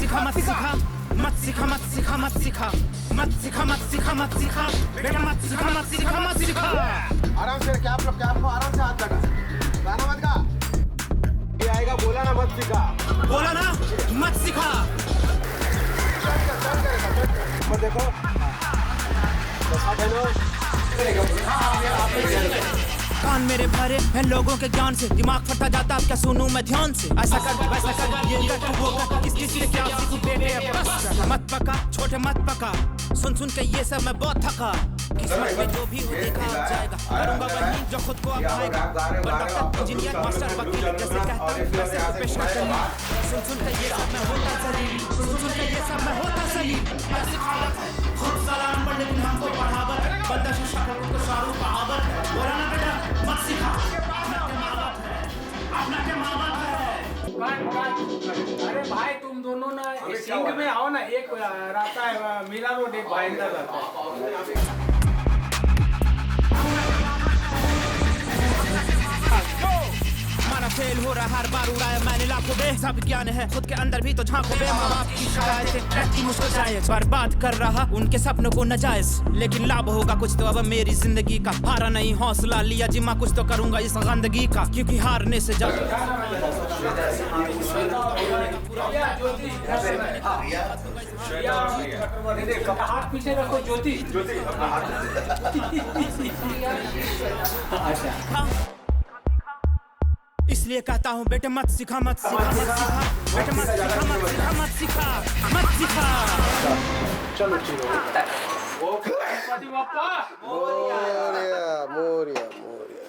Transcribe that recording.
सिखा मत सिखा मत सिखा मत सिखा मत सिखा मत सिखा मत सिखा मत सिखा बेटा मत सिखा मत सिखा मत सिखा। आराम से कैप को आराम से हाथ लगा, गाना मत गा। ये आएगा बोला ना मत सिखा, बोला ना मत सिखा। मत देखो कान मेरे भरे हैं लोगों के ज्ञान से, दिमाग फटा जाता अब क्या सुनूं मैं ध्यान से। ऐसा कर वैसा कर ये कर तू वो कर, किस किस से क्या सीखूं बेटे बस। मत पका छोटे मत पका, सुन सुन के ये सब मैं बहुत थका। किस्मत में जो भी हो देखा आ जाएगा, करूंगा वही जो खुद को अपनाएगा। डॉक्टर इंजीनियर मास्टर वकील जैसे कहता हूँ वैसे तो पेश न चली। सुन सुन के ये सब मैं होता सलीम, सुन सुन के ये सब मैं होता सलीम। खुद सलाम पढ़ लेकिन हमको पढ़ावत, बंदा शिक्षा को शाहरुख कहावत। बोला ना बेटा मत सिखा, अपना क्या माँ बाप है। अरे भाई तुम दोनों ना सिंग में आओ ना, एक रहता है मिला रोड, एक भाईंदा रहता है। माना फेल हो रहा हर बार उड़ाया मैंने लाखों बे। सब ज्ञान है खुद के अंदर भी तो झांको बे। माँ बाप की शिकायतें रहती मुझको जायज, बर्बाद कर रहा उनके सपनों को नजायज। लेकिन लाभ होगा कुछ तो अब मेरी जिंदगी का, हारा नहीं हौसला लिया जिम्मा कुछ तो करूंगा इस गंदगी का, क्योंकि हारने से ज्यादा। हाथ पीछे रखो ज्योति। इसलिए कहता हूँ बेटे मत सिखा मत सिखा मत सिखा बेटे मत सिखा मत सिखा मत सिखा मत सिखा। चलो चलो गणपति बप्पा मोरिया मोरिया मोरिया।